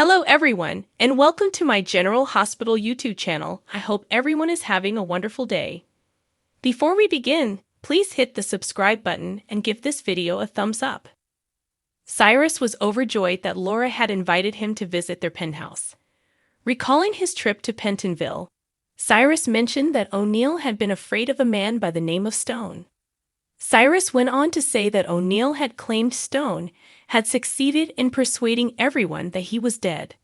Hello everyone, and welcome to my General Hospital YouTube channel. I hope everyone is having a wonderful day. Before we begin, please hit the subscribe button and give this video a thumbs up. Cyrus was overjoyed that Laura had invited him to visit their penthouse. Recalling his trip to Pentonville, Cyrus mentioned that O'Neill had been afraid of a man by the name of Stone. Cyrus went on to say that O'Neill had claimed Stone had succeeded in persuading everyone that he was dead.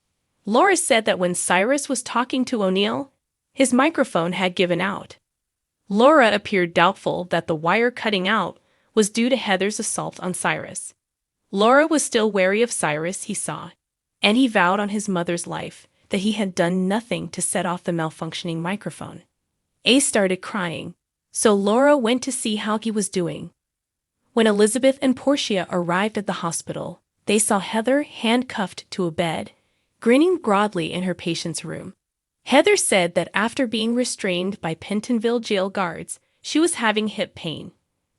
Laura said that when Cyrus was talking to O'Neill, his microphone had given out. Laura appeared doubtful that the wire cutting out was due to Heather's assault on Cyrus. Laura was still wary of Cyrus, he saw, and he vowed on his mother's life that he had done nothing to set off the malfunctioning microphone. Ace started crying, so Laura went to see how he was doing. When Elizabeth and Portia arrived at the hospital, they saw Heather handcuffed to a bed, grinning broadly in her patient's room. Heather said that after being restrained by Pentonville jail guards, she was having hip pain.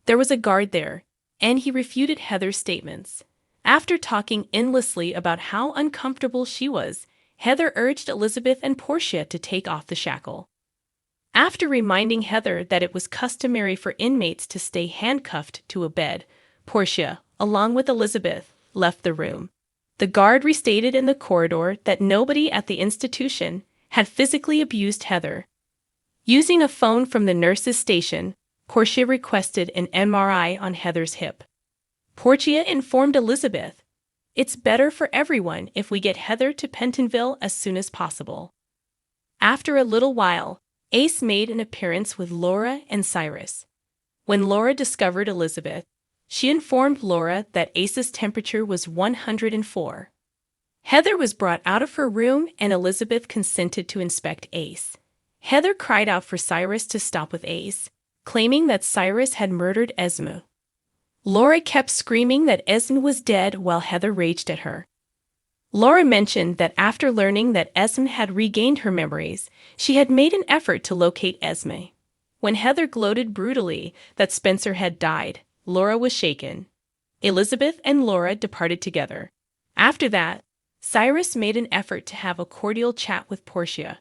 There was a guard there, and he refuted Heather's statements. After talking endlessly about how uncomfortable she was, Heather urged Elizabeth and Portia to take off the shackle. After reminding Heather that it was customary for inmates to stay handcuffed to a bed, Portia, along with Elizabeth, left the room. The guard restated in the corridor that nobody at the institution had physically abused Heather. Using a phone from the nurse's station, Portia requested an MRI on Heather's hip. Portia informed Elizabeth, "It's better for everyone if we get Heather to Pentonville as soon as possible." After a little while, Ace made an appearance with Laura and Cyrus. When Laura discovered Elizabeth, she informed Laura that Ace's temperature was 104. Heather was brought out of her room and Elizabeth consented to inspect Ace. Heather cried out for Cyrus to stop with Ace, claiming that Cyrus had murdered Esme. Laura kept screaming that Esme was dead while Heather raged at her. Laura mentioned that after learning that Esme had regained her memories, she had made an effort to locate Esme. When Heather gloated brutally that Spencer had died, Laura was shaken. Elizabeth and Laura departed together. After that, Cyrus made an effort to have a cordial chat with Portia,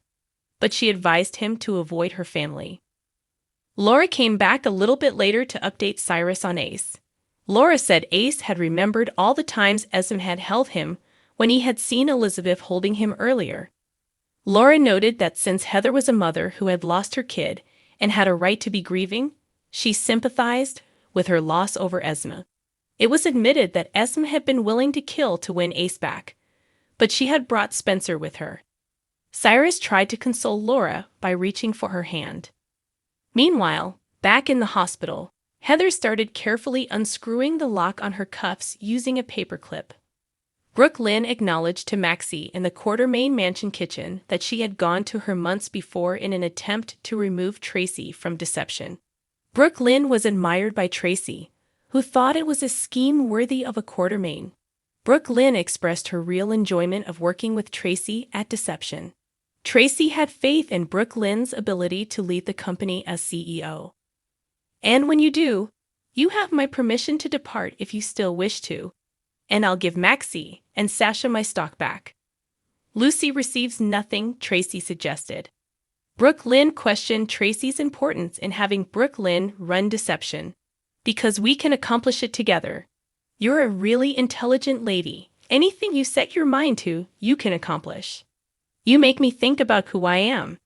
but she advised him to avoid her family. Laura came back a little bit later to update Cyrus on Ace. Laura said Ace had remembered all the times Esme had held him when he had seen Elizabeth holding him earlier. Laura noted that since Heather was a mother who had lost her kid and had a right to be grieving, she sympathized with her loss over Esme. It was admitted that Esme had been willing to kill to win Ace back, but she had brought Spencer with her. Cyrus tried to console Laura by reaching for her hand. Meanwhile, back in the hospital, Heather started carefully unscrewing the lock on her cuffs using a paperclip. Brooke Lynn acknowledged to Maxie in the Quartermain Mansion kitchen that she had gone to her months before in an attempt to remove Tracy from deception. Brooke Lynn was admired by Tracy, who thought it was a scheme worthy of a Quartermain. Brooke Lynn expressed her real enjoyment of working with Tracy at Deception. Tracy had faith in Brooke Lynn's ability to lead the company as CEO. "And when you do, you have my permission to depart if you still wish to. And I'll give Maxie and Sasha my stock back." "Lucy receives nothing," Tracy suggested. Brooke Lynn questioned Tracy's importance in having Brooke Lynn run Deception. "Because we can accomplish it together. You're a really intelligent lady. Anything you set your mind to, you can accomplish. You make me think about who I am.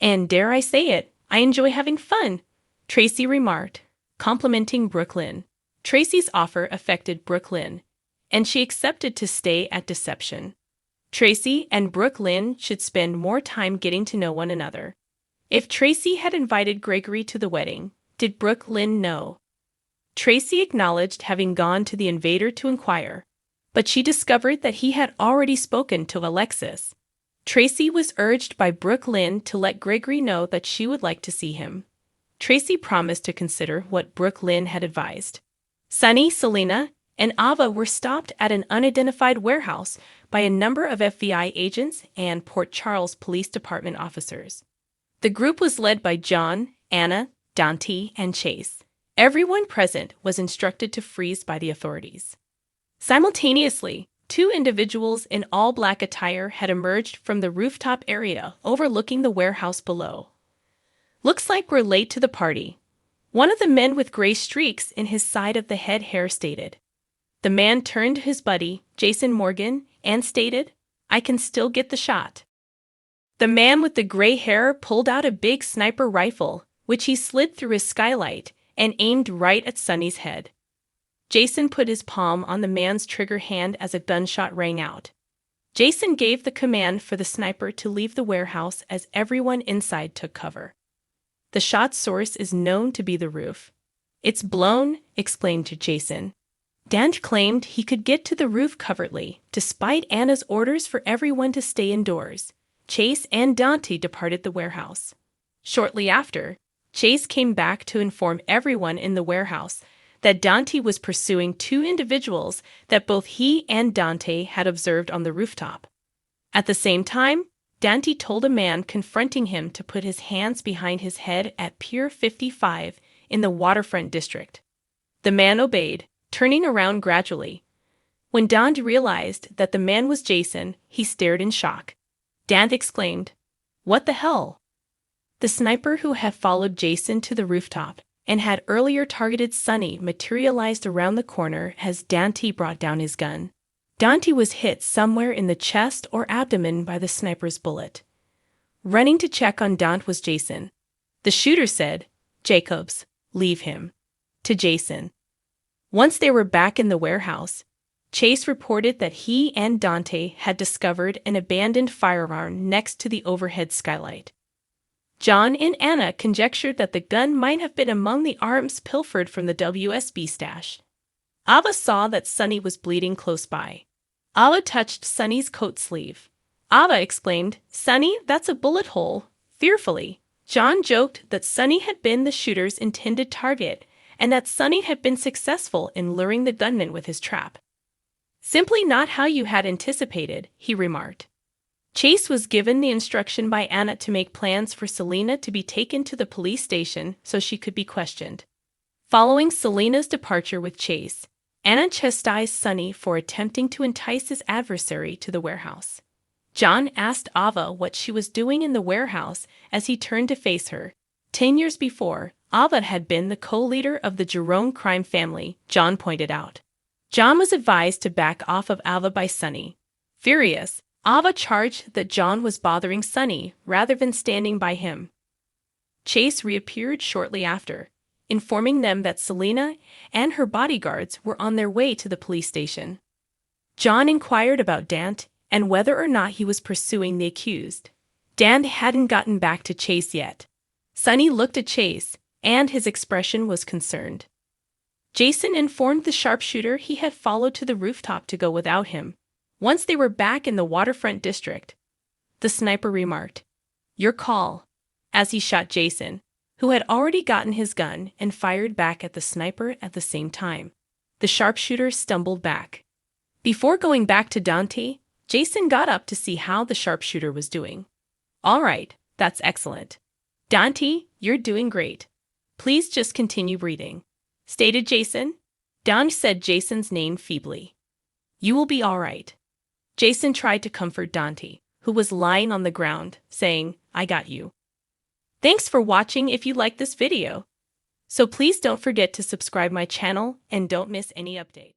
And dare I say it, I enjoy having fun," Tracy remarked, complimenting Brooke Lynn. Tracy's offer affected Brooke Lynn, and she accepted to stay at Deception. Tracy and Brooke Lynn should spend more time getting to know one another. If Tracy had invited Gregory to the wedding, did Brooke Lynn know? Tracy acknowledged having gone to the invader to inquire, but she discovered that he had already spoken to Alexis. Tracy was urged by Brooke Lynn to let Gregory know that she would like to see him. Tracy promised to consider what Brooke Lynn had advised. Sunny, Selena, and Ava were stopped at an unidentified warehouse by a number of FBI agents and Port Charles Police Department officers. The group was led by John, Anna, Dante, and Chase. Everyone present was instructed to freeze by the authorities. Simultaneously, Two individuals in all black attire had emerged from the rooftop area overlooking the warehouse below. "Looks like we're late to the party," one of the men with gray streaks in his side of the head hair stated. The man turned to his buddy, Jason Morgan, and stated, "I can still get the shot." The man with the gray hair pulled out a big sniper rifle, which he slid through his skylight and aimed right at Sonny's head. Jason put his palm on the man's trigger hand as a gunshot rang out. Jason gave the command for the sniper to leave the warehouse as everyone inside took cover. "The shot's source is known to be the roof. It's blown," explained to Jason. Dante claimed he could get to the roof covertly, despite Anna's orders for everyone to stay indoors. Chase and Dante departed the warehouse. Shortly after, Chase came back to inform everyone in the warehouse that Dante was pursuing two individuals that both he and Dante had observed on the rooftop. At the same time, Dante told a man confronting him to put his hands behind his head at Pier 55 in the waterfront district. The man obeyed, turning around gradually. When Dante realized that the man was Jason, he stared in shock. Dante exclaimed, "What the hell?" The sniper who had followed Jason to the rooftop and had earlier targeted Sonny materialized around the corner as Dante brought down his gun. Dante was hit somewhere in the chest or abdomen by the sniper's bullet. Running to check on Dante was Jason. The shooter said, "Jacobs, leave him," to Jason. Once they were back in the warehouse, Chase reported that he and Dante had discovered an abandoned firearm next to the overhead skylight. John and Anna conjectured that the gun might have been among the arms pilfered from the WSB stash. Ava saw that Sonny was bleeding close by. Ava touched Sonny's coat sleeve. Ava exclaimed, "Sonny, that's a bullet hole," fearfully. John joked that Sonny had been the shooter's intended target and that Sonny had been successful in luring the gunman with his trap. "Simply not how you had anticipated," he remarked. Chase was given the instruction by Anna to make plans for Selena to be taken to the police station so she could be questioned. Following Selena's departure with Chase, Anna chastised Sonny for attempting to entice his adversary to the warehouse. John asked Ava what she was doing in the warehouse as he turned to face her. 10 years before, Ava had been the co-leader of the Jerome crime family, John pointed out. John was advised to back off of Ava by Sonny. Furious, Ava charged that John was bothering Sonny rather than standing by him. Chase reappeared shortly after, informing them that Selena and her bodyguards were on their way to the police station. John inquired about Dante and whether or not he was pursuing the accused. Dante hadn't gotten back to Chase yet. Sonny looked at Chase, and his expression was concerned. Jason informed the sharpshooter he had followed to the rooftop to go without him. Once they were back in the waterfront district, the sniper remarked, "Your call," as he shot Jason, who had already gotten his gun and fired back at the sniper at the same time. The sharpshooter stumbled back. Before going back to Dante, Jason got up to see how the sharpshooter was doing. "All right, that's excellent. Dante, you're doing great. Please just continue breathing," stated Jason. Dante said Jason's name feebly. "You will be all right." Jason tried to comfort Dante, who was lying on the ground, saying, "I got you." Thanks for watching. If you liked this video, so please don't forget to subscribe my channel and don't miss any update.